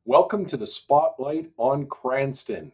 Welcome to the Spotlight on Cranston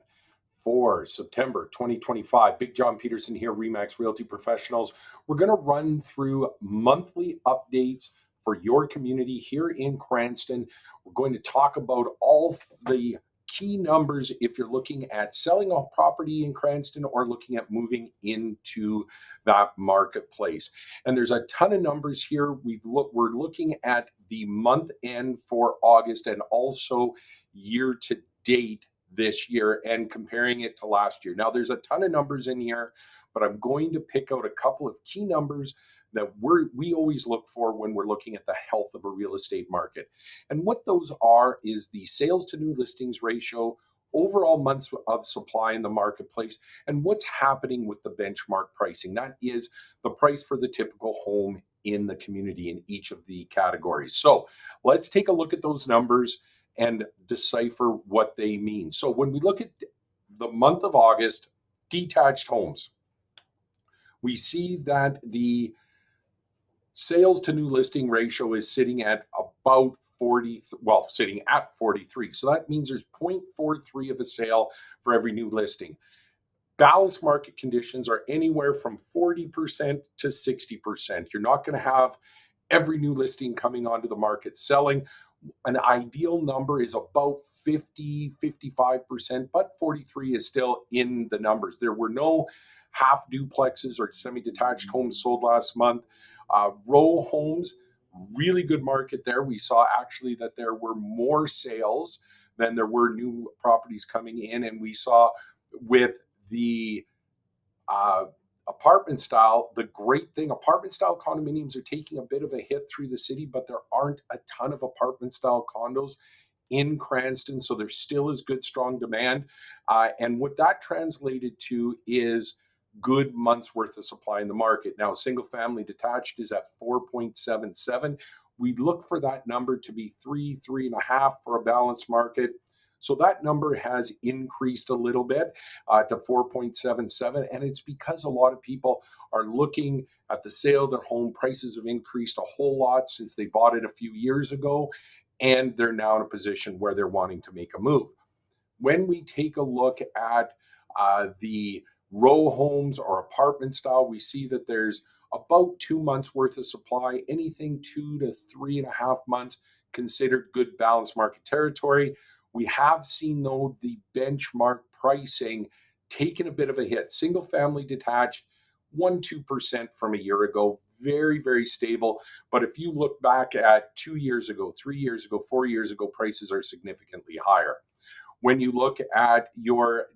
for September 2025. Big John Peterson here, Remax Realty Professionals. We're going to run through monthly updates for your community here in Cranston. We're going to talk about all the key numbers if you're looking at selling off property in Cranston or looking at moving into that marketplace. And there's a ton of numbers here. We're looking at the month end for August and also year to date this year and comparing it to last year. Now, there's a ton of numbers in here, but I'm going to pick out a couple of key numbers that we always look for when we're looking at the health of a real estate market. And what those are is the sales to new listings ratio, overall months of supply in the marketplace, and what's happening with the benchmark pricing. That is the price for the typical home in the community in each of the categories. So let's take a look at those numbers and decipher what they mean. So when we look at the month of August, detached homes, we see that the sales to new listing ratio is sitting at about 40, well, sitting at 43. So that means there's 0.43 of a sale for every new listing. Balanced market conditions are anywhere from 40% to 60%. You're not going to have every new listing coming onto the market selling. An ideal number is about 50-55%, but 43 is still in the numbers. There were no half duplexes or semi-detached homes sold last month. Row homes, really good market there. We saw actually that there were more sales than there were new properties coming in, and we saw with the apartment style, the great thing, apartment style condominiums are taking a bit of a hit through the city, but there aren't a ton of apartment style condos in Cranston. So there still is good, strong demand. And what that translated to is good months worth of supply in the market. Now, single family detached is at 4.77. We look for that number to be 3.5 for a balanced market. So that number has increased a little bit to 4.77. And it's because a lot of people are looking at the sale of their home. Prices have increased a whole lot since they bought it a few years ago. And they're now in a position where they're wanting to make a move. When we take a look at the row homes or apartment style, we see that there's about 2 months worth of supply, anything 2 to 3.5 months considered good balanced market territory. We have seen, though, the benchmark pricing taken a bit of a hit. Single family detached, 1-2% from a year ago, very, very stable. But if you look back at 2 years ago, 3 years ago, 4 years ago, prices are significantly higher. When you look at your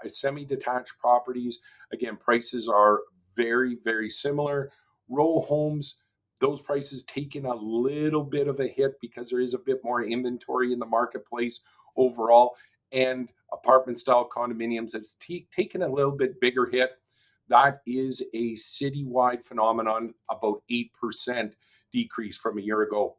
semi-detached properties, again, prices are very, very similar. Row homes, those prices taking a little bit of a hit because there is a bit more inventory in the marketplace overall. And apartment style condominiums have taken a little bit bigger hit. That is a citywide phenomenon, about 8% decrease from a year ago.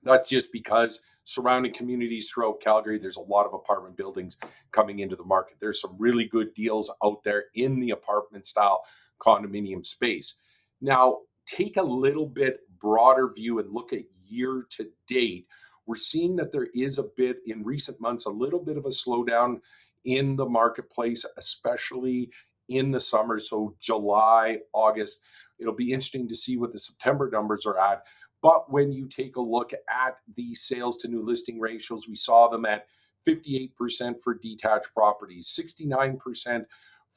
That's just because surrounding communities throughout Calgary, there's a lot of apartment buildings coming into the market. There's some really good deals out there in the apartment style condominium space. Now, take a little bit broader view and look at year to date. We're seeing that there is a bit in recent months, a little bit of a slowdown in the marketplace, especially in the summer. So July, August, it'll be interesting to see what the September numbers are at. But when you take a look at the sales to new listing ratios, we saw them at 58% for detached properties, 69%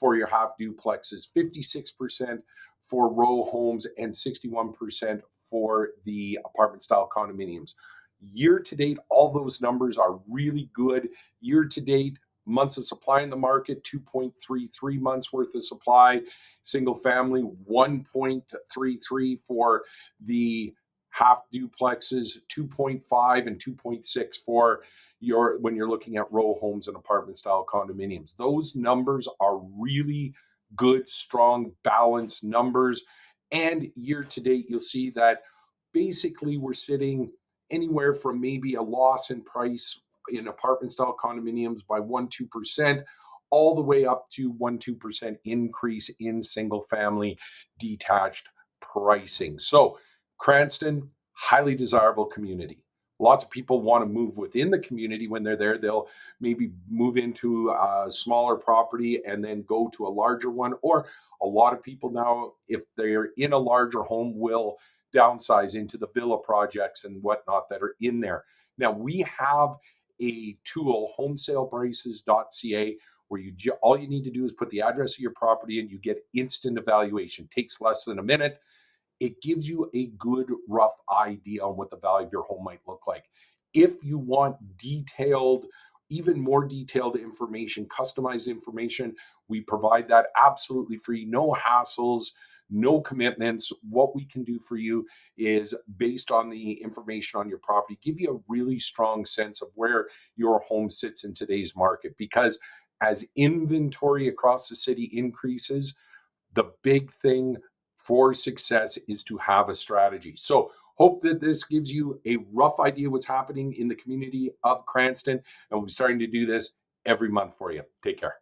for your half duplexes, 56% for row homes, and 61% for the apartment style condominiums. Year to date, all those numbers are really good. Year to date, months of supply in the market, 2.33 months worth of supply. Single family, 1.33 for the half duplexes, 2.5 and 2.6 for your when you're looking at row homes and apartment style condominiums. Those numbers are really good, strong, balanced numbers. And year to date, you'll see that basically we're sitting anywhere from maybe a loss in price in apartment style condominiums by 1-2%, all the way up to 1-2% increase in single family detached pricing. So Cranston, highly desirable community. Lots of people want to move within the community. When they're there, they'll maybe move into a smaller property and then go to a larger one. Or a lot of people now, if they're in a larger home, will downsize into the villa projects and whatnot that are in there. Now, we have a tool, homesaleprices.ca, where all you need to do is put the address of your property and you get instant evaluation. Takes less than a minute. It gives you a good rough idea on what the value of your home might look like. If you want detailed, even more detailed information, customized information, we provide that absolutely free, no hassles, no commitments. What we can do for you is, based on the information on your property, give you a really strong sense of where your home sits in today's market. Because as inventory across the city increases, the big thing for success is to have a strategy. So, hope that this gives you a rough idea what's happening in the community of Cranston. And we'll be starting to do this every month for you. Take care.